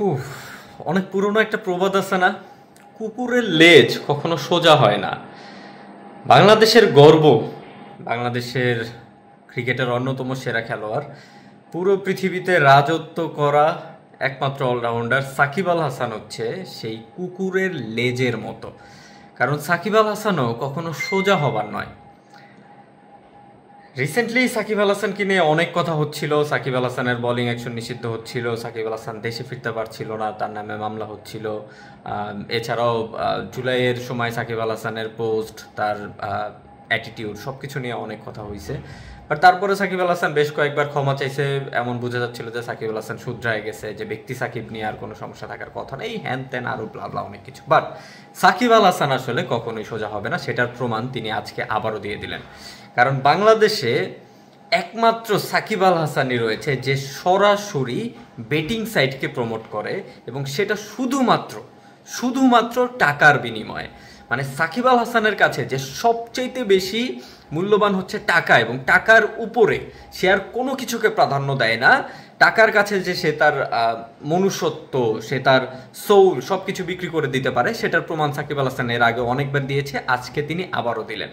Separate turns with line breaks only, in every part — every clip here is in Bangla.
উফ, অনেক পুরনো একটা প্রবাদ আছে না, কুকুরের লেজ কখনো সোজা হয় না। বাংলাদেশের গর্ব, বাংলাদেশের ক্রিকেটের অন্যতম সেরা খেলোয়াড়, পুরো পৃথিবীতে রাজত্ব করা একমাত্র অলরাউন্ডার সাকিব আল হাসান হচ্ছে সেই কুকুরের লেজের মতো। কারণ সাকিব আল হাসানও কখনো সোজা হবার নয়। রিসেন্টলি সাকিব আল হাসানকে নিয়ে অনেক কথা হচ্ছিল, সাকিব আল হাসানের বোলিং অ্যাকশন নিষিদ্ধ হচ্ছিল, সাকিব আল হাসান দেশে ফিরতে পারছিল না, তার নামে মামলা হচ্ছিল। এছাড়াও জুলাইয়ের সময় সাকিব আল হাসানের পোস্ট, তার অ্যাটিটিউড, সব কিছু নিয়ে অনেক কথা হয়েছে। বাট তারপরে সাকিব আল হাসান বেশ কয়েকবার ক্ষমা চাইছে, এমন বোঝা যাচ্ছিল যে সাকিব আল হাসান শুধরায় গেছে, যে ব্যক্তি সাকিব নিয়ে আর কোনো সমস্যা থাকার কথা নেই, হ্যান ত্যান আরও ব্লাবলা অনেক কিছু। বাট সাকিব আল হাসান আসলে কখনোই সোজা হবে না, সেটার প্রমাণ তিনি আজকে আবারও দিয়ে দিলেন। কারণ বাংলাদেশে একমাত্র সাকিব আল হাসানই রয়েছে যে সরাসরি বেটিং সাইটকে প্রমোট করে, এবং সেটা শুধুমাত্র টাকার বিনিময়ে। মানে সাকিব আল হাসানের কাছে যে সবচাইতে বেশি মূল্যবান হচ্ছে টাকা, এবং টাকার উপরে সে আর কোনো কিছুকে প্রাধান্য দেয় না। টাকার কাছে যে সে তার মনুষ্যত্ব, সে তার সোল সব কিছু বিক্রি করে দিতে পারে, সেটার প্রমাণ সাকিব আল হাসান এর আগে অনেকবার দিয়েছে, আজকে তিনি আবারও দিলেন।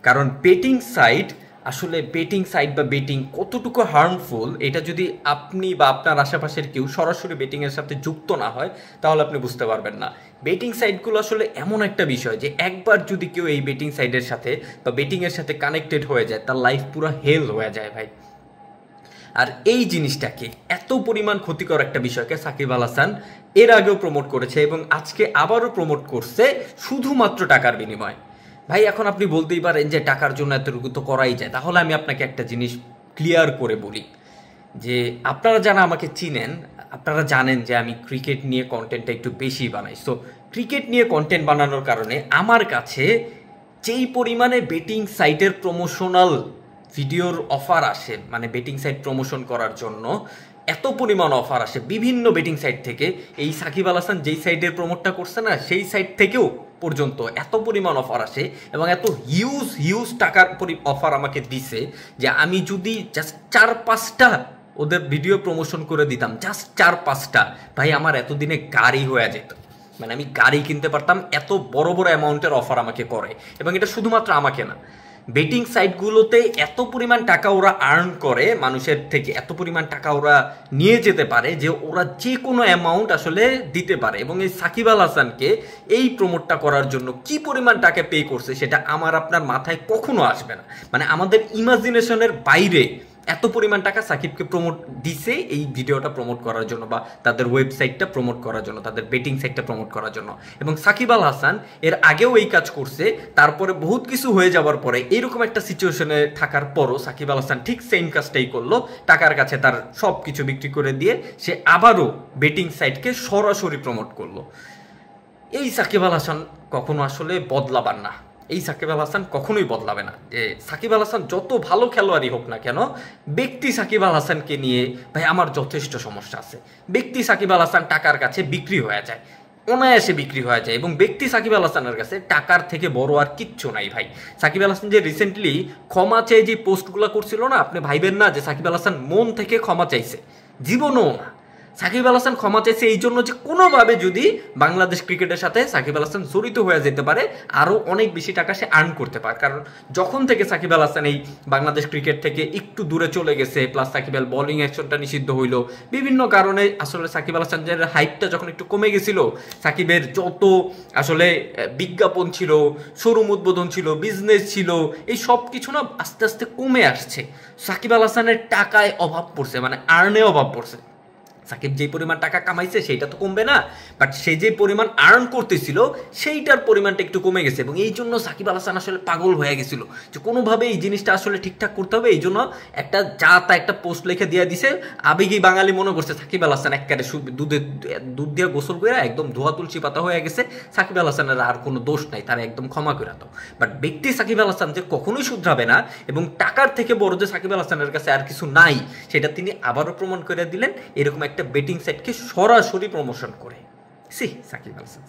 কারণ বেটিং সাইট বা বেটিং কতটুকু হার্মফুল, এটা যদি আপনি বা আপনার আশেপাশের কেউ সরাসরি বেটিংয়ের সাথে যুক্ত না হয়, তাহলে আপনি বুঝতে পারবেন না। বেটিং সাইটগুলো আসলে এমন একটা বিষয় যে একবার যদি কেউ এই বেটিং সাইটের সাথে বা বেটিংয়ের সাথে কানেক্টেড হয়ে যায়, তার লাইফ পুরো হেল হয়ে যায় ভাই। আর এই জিনিসটাকে, এত পরিমাণ ক্ষতিকর একটা বিষয়কে সাকিব আল হাসান এর আগেও প্রমোট করেছে, এবং আজকে আবারও প্রমোট করছে শুধুমাত্র টাকার বিনিময়ে। ভাই এখন আপনি বলতেই পারেন যে টাকার জন্য এতটুকু তো করাই যায়, তাহলে আমি আপনাকে একটা জিনিস ক্লিয়ার করে বলি, যে আপনারা যারা আমাকে চিনেন, আপনারা জানেন যে আমি ক্রিকেট নিয়ে কন্টেন্টটা একটু বেশি বানাই। সো ক্রিকেট নিয়ে কন্টেন্ট বানানোর কারণে আমার কাছে যেই পরিমাণে বেটিং সাইটের প্রমোশনাল ভিডিওর অফার আসে, মানে বেটিং সাইট প্রমোশন করার জন্য এত পরিমাণ অফার আসে বিভিন্ন বেটিং সাইট থেকে, এই সাকিব আল হাসান যেই সাইটের প্রমোটটা করছে না, সেই সাইট থেকেও পর্যন্ত এত পরিমাণ অফার আসে, এবং এত হিউজ টাকার অফার আমাকে দিছে, যে আমি যদি জাস্ট 4-5টা ওদের ভিডিও প্রমোশন করে দিতাম, জাস্ট 4-5টা, ভাই আমার এতদিনে গাড়ি হয়ে যেত। মানে আমি গাড়ি কিনতে পারতাম, এত বড় বড় অ্যামাউন্টের অফার আমাকে করে। এবং এটা শুধুমাত্র আমাকে না, বেটিং সাইটগুলোতে এত পরিমাণ টাকা ওরা আর্ন করে মানুষের থেকে, এত পরিমাণ টাকা ওরা নিয়ে যেতে পারে যে ওরা যে কোনো অ্যামাউন্ট আসলে দিতে পারে। এবং এই সাকিব আল হাসানকে এই প্রমোটটা করার জন্য কি পরিমাণ টাকা পে করছে, সেটা আমার আপনার মাথায় কখনো আসবে না। মানে আমাদের ইমাজিনেশনের বাইরে এত পরিমাণ টাকা সাকিবকে প্রমোট দিছে এই ভিডিওটা প্রমোট করার জন্য, বা তাদের ওয়েবসাইটটা প্রমোট করার জন্য, তাদের বেটিং সাইটটা প্রমোট করার জন্য। এবং সাকিব আল হাসান এর আগেও এই কাজ করছে, তারপরে বহুত কিছু হয়ে যাওয়ার পরে, এইরকম একটা সিচুয়েশনে থাকার পরও সাকিব আল হাসান ঠিক সেম কাজটাই করলো। টাকার কাছে তার সব কিছু বিক্রি করে দিয়ে সে আবারও বেটিং সাইটকে সরাসরি প্রমোট করলো। এই সাকিব আল হাসান কখনো আসলে বদলাবার না, এই সাকিব আল হাসান কখনোই বদলাবে না। যে সাকিব আল হাসান যত ভালো খেলোয়াড়ই হোক না কেন, ব্যক্তি সাকিব আল হাসানকে নিয়ে ভাই আমার যথেষ্ট সমস্যা আছে। ব্যক্তি সাকিব আল হাসান টাকার কাছে বিক্রি হয়ে যায়, অনায়াসে বিক্রি হয়ে যায়, এবং ব্যক্তি সাকিব আল হাসানের কাছে টাকার থেকে বড় আর কিচ্ছু নাই ভাই। সাকিব আল হাসান যে রিসেন্টলি ক্ষমা চেয়ে যে পোস্টগুলো করছিল না, আপনি ভাইবেন না যে সাকিব আল হাসান মন থেকে ক্ষমা চাইছে, জীবনও না। সাকিব আল হাসান ক্ষমা চাইছে এই জন্য যে কোনোভাবে যদি বাংলাদেশ ক্রিকেটের সাথে সাকিব আল হাসান জড়িত হয়ে যেতে পারে, আরও অনেক বেশি টাকা সে আর্ন করতে পারে। কারণ যখন থেকে সাকিব আল হাসান এই বাংলাদেশ ক্রিকেট থেকে একটু দূরে চলে গেছে, প্লাস সাকিব আল বোলিং অ্যাকশনটা নিষিদ্ধ হইলো, বিভিন্ন কারণে আসলে সাকিব আল হাসানের হাইপটা যখন একটু কমে গেছিল, সাকিবের যত আসলে বিজ্ঞাপন ছিল, শোরুম উদ্বোধন ছিল, বিজনেস ছিল, এই সব কিছু না আস্তে আস্তে কমে আসছে। সাকিব আল হাসানের টাকায় অভাব পড়ছে, মানে আর্নে অভাব পড়ছে। সাকিব যে পরিমাণ টাকা কামাইছে সেইটা তো কমবে না, বাট সে যে পরিমাণ আর্ন করতেছিল সেইটার পরিমাণটা একটু কমে গেছে। এবং এই জন্য সাকিব আল হাসান আসলে পাগল হয়ে গেছিল যে কোনোভাবে এই জিনিসটা আসলে ঠিকঠাক করতে হবে। এই জন্য একটা পোস্ট লিখে দিয়ে দিছে। আবেগী বাঙালি মনে করছে সাকিব আল হাসান একেবারে দুধ দিয়ে গোসল করে একদম ধোয়া তুলসী পাতা হয়ে গেছে, সাকিব আল হাসানের আর কোনো দোষ নাই, তারা একদম ক্ষমা করে দাও। বাট ব্যক্তি সাকিব আল হাসান যে কখনোই শুধরাবে না, এবং টাকার থেকে বড় যে সাকিব আল হাসানের কাছে আর কিছু নাই, সেটা তিনি আবারও প্রমাণ করে দিলেন এরকম একটা বেটিং সাইটকে সরাসরি প্রমোশন করে। সাকিব আল হাসান